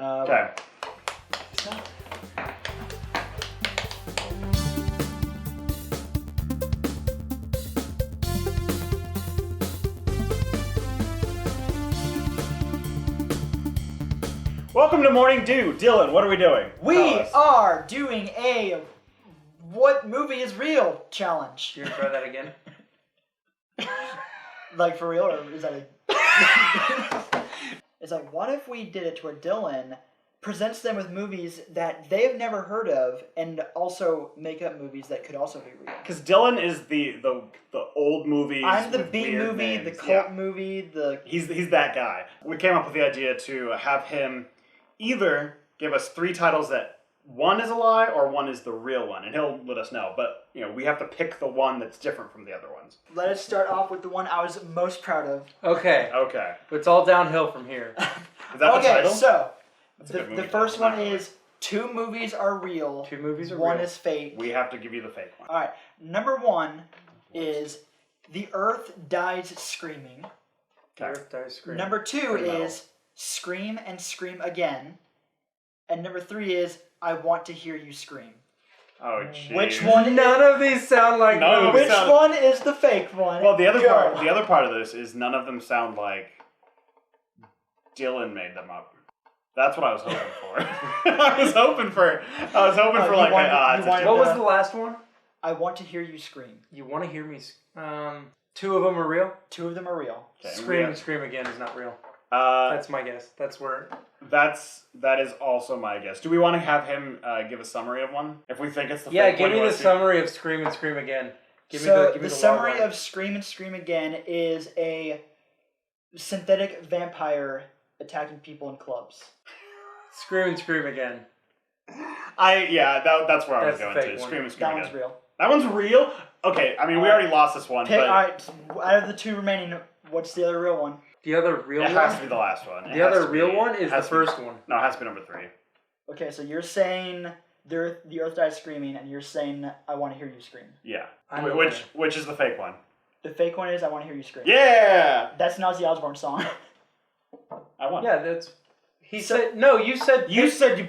Okay. Welcome to Morning Dew. Dylan, what are we doing? We are doing a what movie is real challenge. You gonna try that again? Like for real, or is that a... It's like, what if we did it to where Dylan presents them with movies that they've never heard of and also make up movies that could also be real? Because Dylan is the old movies. I'm the with B weird movie, names. the cult movie, the... He's that guy. We came up with the idea to have him either give us 3 titles that one is a lie or one is the real one, and he'll let us know. But, we have to pick the one that's different from the other ones. Let us start off with the one I was most proud of. Okay. It's all downhill from here. Is that the title? So, the the first one is 2 movies are real. 2 movies are one real. is fake. We have to give you the fake one. Alright, number 1 is The Earth Dies Screaming. The Earth Dies Screaming. Number 2 is Scream and Scream Again. And number 3 is I Want to Hear You Scream. Oh, jeez. Which one? None of these sound like Which one is the fake one? Well, the other part of this is none of them sound like Dylan made them up. That's what I was hoping for. I was hoping for What was the last one? I Want to Hear You Scream. You want to hear me? 2 of them are real. 2 of them are real. Okay, Scream and Scream Again is not real. That's my guess. That's where. That is also my guess. Do we want to have him give a summary of one? If we think it's the yeah, fake give one, me the summary of Scream and Scream Again. Give me the summary of Scream and Scream Again is a synthetic vampire attacking people in clubs. Scream and Scream Again. That's where I was going to. One. Scream and Scream That Again. one's real. That one's real? Okay, I mean, we already lost this one. Alright, out of the 2 remaining, what's the other real one? The other real one? It has to be the last one. The other real one is the first one. No, it has to be number 3. Okay, so you're saying the Earth Dies Screaming, and you're saying I Want to Hear You Scream. Yeah. Which is the fake one? The fake one is I Want to Hear You Scream. Yeah! That's an Ozzy Osbourne song. I won. Yeah, that's... You said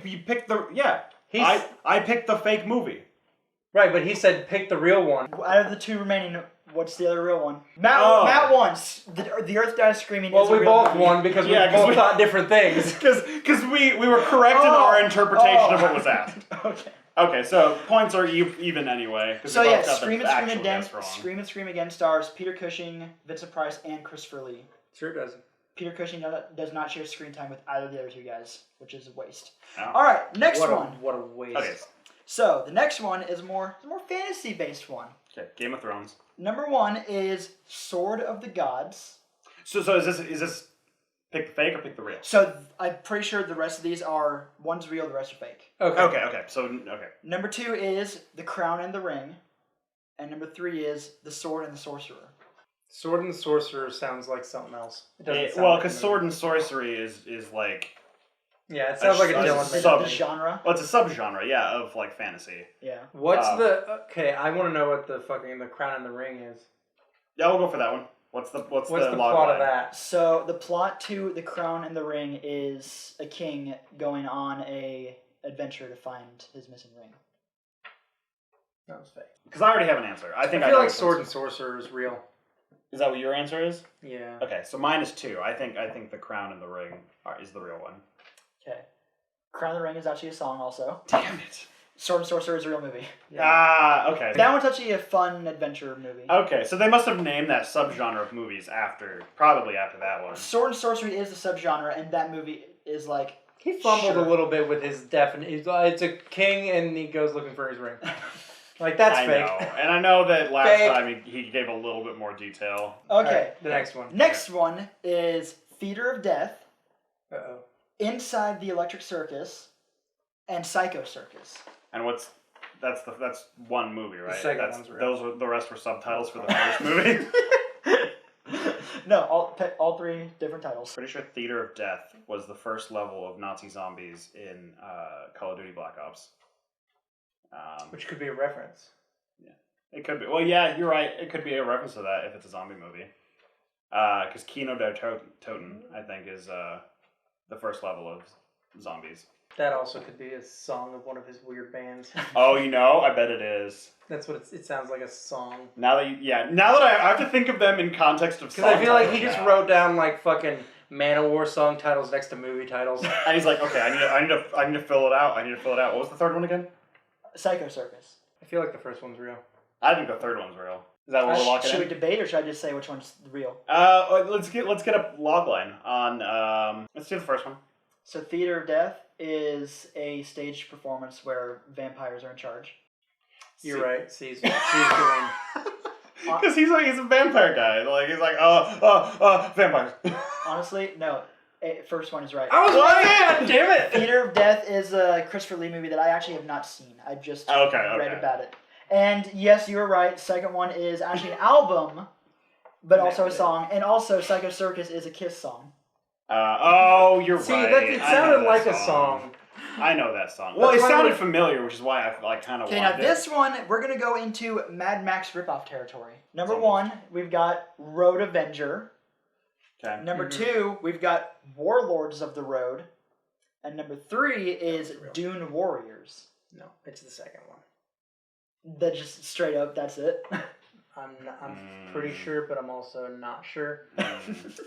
you picked the... Yeah. I picked the fake movie. Right, but he said pick the real one. Out of the 2 remaining, what's the other real one? Matt won. The Earth Dies Screaming is a real both movie. won because we both thought different things. Because we were correct in our interpretation of what was asked. Okay, so points are even anyway. So yeah, Scream and Scream Again stars Peter Cushing, Vincent Price, and Christopher Lee. Sure doesn't. Peter Cushing does not share screen time with either of the other 2 guys, which is a waste. Oh. Alright, next one. What a waste. Okay. So, the next one is a more fantasy-based one. Okay, Game of Thrones. Number 1 is Sword of the Gods. So is this pick the fake or pick the real? So, I'm pretty sure the rest of these are, one's real, the rest are fake. Okay. Number 2 is The Crown and the Ring. And number 3 is The Sword and the Sorcerer. Sword and the Sorcerer sounds like something else. It doesn't sound well, like because Sword and Sorcery is like... Yeah, it sounds like a Dylan the genre. Well, it's a subgenre, yeah, of like fantasy. Yeah. What's Okay, I want to know what the Crown and the Ring is. Yeah, we'll go for that one. What's the plot line of that? So the plot to The Crown and the Ring is a king going on a adventure to find his missing ring. That was fake. Because I already have an answer. I feel like Sword and Sorcerer is real. Is that what your answer is? Yeah. Okay, so mine is 2. I think The Crown and the Ring is the real one. Okay. Crown and the Ring is actually a song also. Damn it. Sword and Sorcerer is a real movie. Yeah. Okay. That one's actually a fun adventure movie. Okay, so they must have named that subgenre of movies probably after that one. Sword and Sorcery is the subgenre, and that movie is like... He fumbled a little bit with his definition. It's a king, and he goes looking for his ring. Like, that's fake. I know. And I know that last time he gave a little bit more detail. Okay. Right, the next one. Next one is Theater of Death. Uh-oh. Inside the Electric Circus, and Psycho Circus. And that's one movie, right? The second one's real. The rest were subtitles for the first movie. No, all 3 different titles. Pretty sure Theater of Death was the first level of Nazi zombies in Call of Duty Black Ops. Which could be a reference. Yeah, it could be. Well, yeah, you're right. It could be a reference to that if it's a zombie movie. Because Kino der Toten, I think, is the first level of zombies. That also could be a song of one of his weird bands. Oh, I bet it is. That's what it sounds like, a song. Now that I have to think of them in context of songs. Because I feel like he just wrote down like fucking Manowar song titles next to movie titles. And he's like, okay, I need to fill it out. What was the third one again? Psycho Circus. I feel like the first one's real. I think the third one's real. Is that what we're locking Should in? we debate, or should I just say which one's real? Let's get a log line on. Let's do the first one. So Theater of Death is a staged performance where vampires are in charge. You're right. C's doing. Because he's a vampire guy. Like he's like vampires. Honestly, no. First one is right. I was right. God damn it. Theater of Death is a Christopher Lee movie that I actually have not seen. I just read about it. And yes, you were right. Second one is actually an album, but also a song. And also, Psycho Circus is a Kiss song. You're right. See, it sounded like a song. I know that song. Well, it sounded familiar, which is why I kind of wanted it. Okay, now this one, we're going to go into Mad Max ripoff territory. Number one, we've got Road Avenger. Okay. Number two, we've got Warlords of the Road. And number three is Dune Warriors. No, it's the second one. That just straight up, that's it. I'm pretty sure, but I'm also not sure.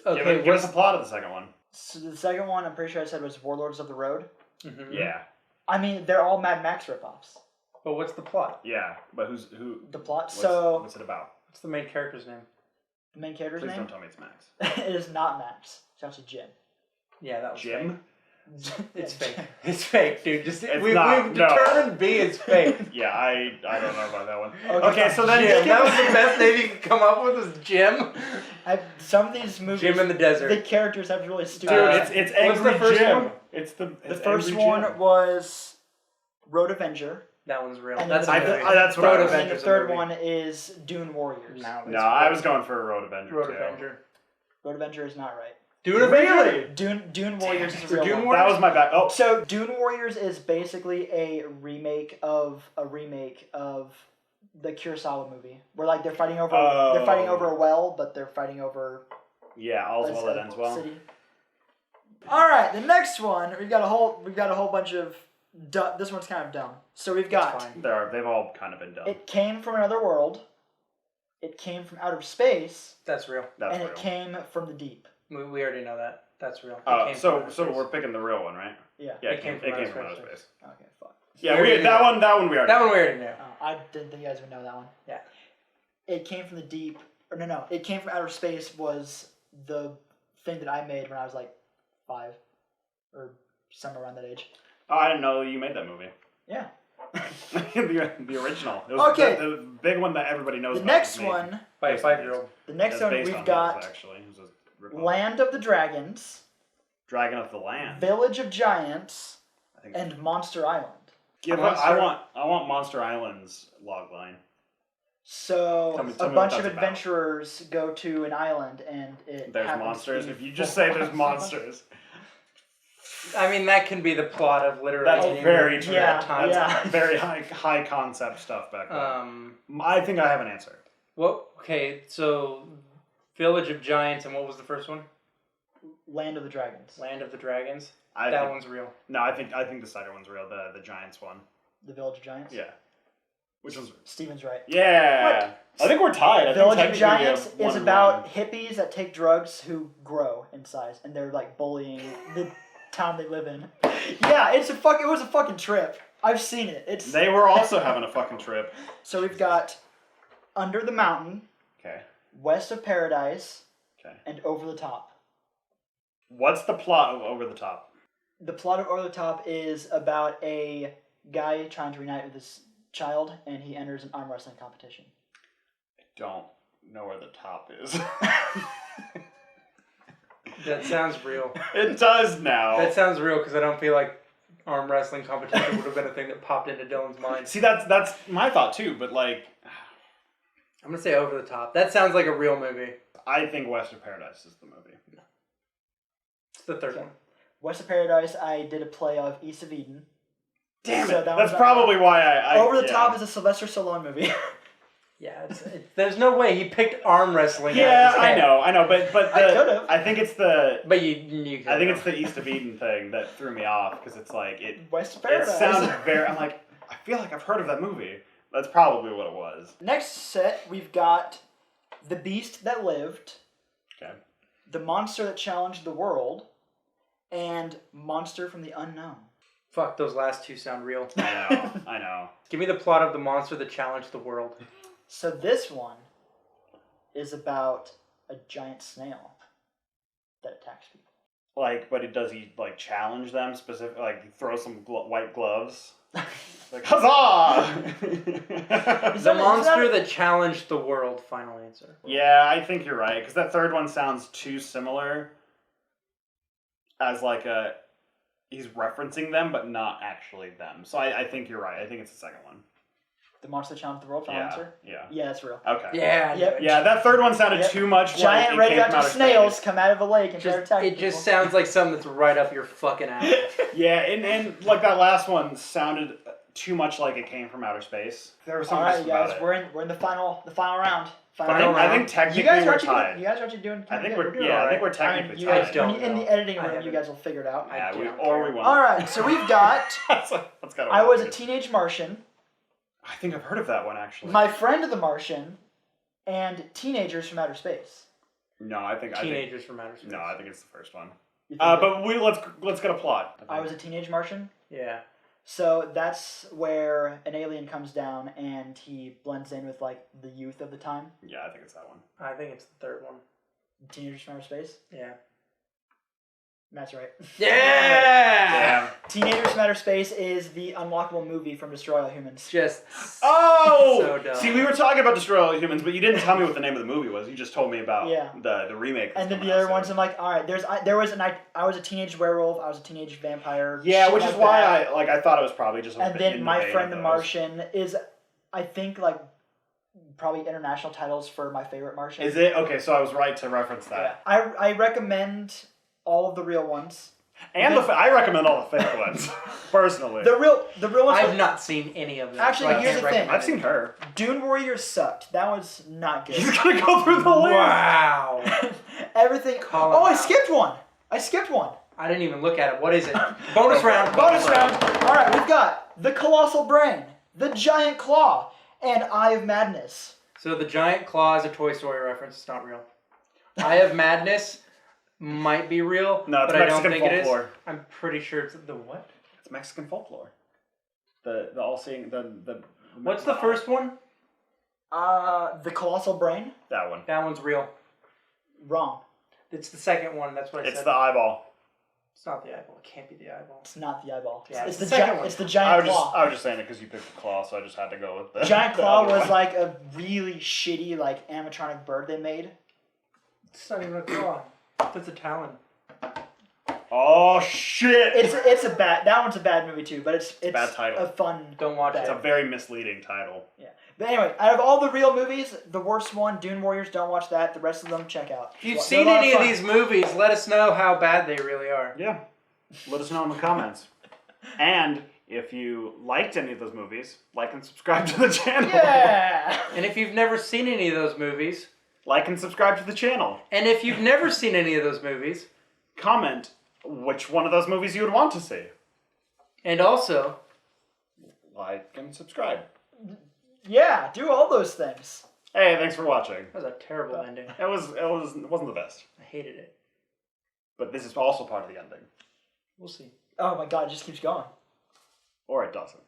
Okay, give us the plot of the second one. So the second one, I'm pretty sure I said was Warlords of the Road. Mm-hmm. Yeah. I mean, they're all Mad Max ripoffs. But what's the plot? Yeah, but who? The plot. What's it about? What's the main character's name? The main character's Please name? don't tell me it's Max. It is not Max. It's actually Jim. Yeah, that was Jim. fake. It's fake. It's fake, dude. We've determined B is fake. Yeah, I don't know about that one. Okay, so then Jim. That was the best name you could come up with, was Jim. Some of these movies, Jim in the desert. the characters have really stupid. It's Angry the first Jim. one? The first one was Road Avenger. That one's real. And That's then that's what I was. And the third one is Dune Warriors. No, I was going for Road Avenger. Road Avenger is not right. Dune Avenger. Dune Warriors is a real one. That was my back. Oh, so Dune Warriors is basically a remake of the Kurosawa movie, where like they're fighting over a well, but they're fighting over. Yeah, all's well that ends well. City. All right, the next one we've got a whole bunch of. This one's kind of dumb. So we've got. They've all kind of been dumb. It came from another world. It came from outer space. That's real. It came from the deep. We already know that. That's real. So we're picking the real one, right? Yeah. Yeah, it came from outer space. Okay, fuck. Yeah, that one we already. That one we already knew. I didn't think you guys would know that one. Yeah. It came from the deep. Or no. It came from outer space was the thing that I made when I was like 5, or somewhere around that age. Oh, I didn't know you made that movie. Yeah. the original. It was the big one that everybody knows the about. Next one. By a 5-year-old. The next one we've got Land of the Dragons. Dragon of the Land. Village of Giants. And Monster Island. I want Monster Island's logline. So a bunch of adventurers go to an island and there's monsters. If you just say there's monsters. I mean, that can be the plot of literally. That's very true. Yeah, That's very high concept stuff back then. I think I have an answer. Well, okay, so Village of Giants, and what was the first one? Land of the Dragons. Land of the Dragons. That one's real. No, I think the second one's real. The Giants one. The Village of Giants. Yeah. Which was Steven's right. Yeah. What? I think we're tied. Village of Giants is about hippies that take drugs who grow in size, and they're like bullying the town they live in. Yeah, it was a fucking trip. I've seen it. They were also having a fucking trip. So we've got Under the Mountain. Okay. West of Paradise. Okay. And Over the Top. What's the plot of Over the Top? The plot of Over the Top is about a guy trying to reunite with his child, and he enters an arm wrestling competition. I don't know where the top is. That sounds real. It does now. That sounds real because I don't feel like arm wrestling competition would have been a thing that popped into Dylan's mind. See, that's my thought too, but like... I'm going to say Over the Top. That sounds like a real movie. I think West of Paradise is the movie. No. It's the third one. West of Paradise, I did a play of East of Eden. Damn it! That's probably why I Over the Top is a Sylvester Stallone movie. Yeah, there's no way he picked arm wrestling. Yeah, I know, but I could have. I think it's the. But you I think it's the East of Eden thing that threw me off because it's like West Paradise. It sounded very. I'm like, I feel like I've heard of that movie. That's probably what it was. Next set, we've got The Beast That Lived. Okay. The Monster That Challenged the World, and Monster from the Unknown. Fuck, those last two sound real. I know. Give me the plot of the monster that challenged the world. So this one is about a giant snail that attacks people. Like, but does he like challenge them specifically? Like, throw some white gloves? Like, huzzah! The monster that challenged the world. Final answer. Yeah, I think you're right because that third one sounds too similar. As like he's referencing them, but not actually them. So I think you're right. I think it's the second one. The Monster That Challenged the World. Final answer. Yeah, it's real. Okay. Yeah. Yep. Yeah, that third one sounded too much giant like radioactive snails come out of a lake and start attacking people. It just sounds like something that's right up your fucking alley. Yeah, and like that last one sounded too much like it came from outer space. There was something All right, you guys, about it. we're in the final round. I think technically we're tied. You guys are actually doing. I think we're doing. I think we're technically tied. In the editing room, you guys will figure it out. Yeah, we won't. All right, so we've got. That's I Was a Teenage Martian. I think I've heard of that one actually. My Friend the Martian, and Teenagers from Outer Space. No, I think Teenagers from Outer Space. No, I think it's the first one. But let's get a plot. I Was a Teenage Martian. Yeah. So that's where an alien comes down and he blends in with like the youth of the time. Yeah, I think it's that one. I think it's the third one. Teenagers from Outer Space. Yeah. That's right. Yeah! Teenagers from Outer Space is the unlockable movie from Destroy All Humans. Just so dumb. See, we were talking about Destroy All Humans, but you didn't tell me what the name of the movie was. You just told me about the remake. And then the other ones, I'm like, all right. I was a teenage werewolf. I was a teenage vampire. Yeah, which is why I thought it was probably just. And then My Friend the Martian is, I think, like probably international titles for my favorite Martian. Is it? Okay, so I was right to reference that. Yeah. I recommend all of the real ones. And I recommend all the fake ones, personally. The real ones. I've not seen any of them. Actually, so here's the thing. I've seen her. Dune Warriors sucked. That was not good. He's gonna go through the list. Wow. Everything. I skipped one. I didn't even look at it. What is it? Bonus round. Bonus round. All right, we've got The Colossal Brain, The Giant Claw, and Eye of Madness. So the Giant Claw is a Toy Story reference. It's not real. Eye of Madness might be real, no, it's but Mexican I don't think folklore. It is. I'm pretty sure it's the what? It's Mexican folklore. The all-seeing the. What's the first one? The Colossal Brain. That one. That one's real. Wrong. It's the second one. That's what I said. It's the eyeball. It's not the eyeball. It can't be the eyeball. It's not the eyeball. Yeah, it's the second one. It's the giant claw. I was just saying it because you picked the claw, so I just had to go with the giant claw. Was like a really shitty like animatronic bird they made. It's not even a claw. That's a talon. Oh shit! It's a bad. That one's a bad movie too, but it's a bad title. A fun. Don't watch it. It's a very misleading title. Yeah. But anyway, out of all the real movies, the worst one, Dune Warriors, don't watch that. The rest of them, check out. If you've seen any of these movies, let us know how bad they really are. Yeah. Let us know in the comments. And if you liked any of those movies, like and subscribe to the channel. Yeah! And if you've never seen any of those movies, like and subscribe to the channel. And if you've never seen any of those movies, comment which one of those movies you would want to see. And also, like and subscribe. Yeah, do all those things. Hey, thanks for watching. That was a terrible ending. It wasn't the best. I hated it. But this is also part of the ending. We'll see. Oh my god, it just keeps going. Or it doesn't.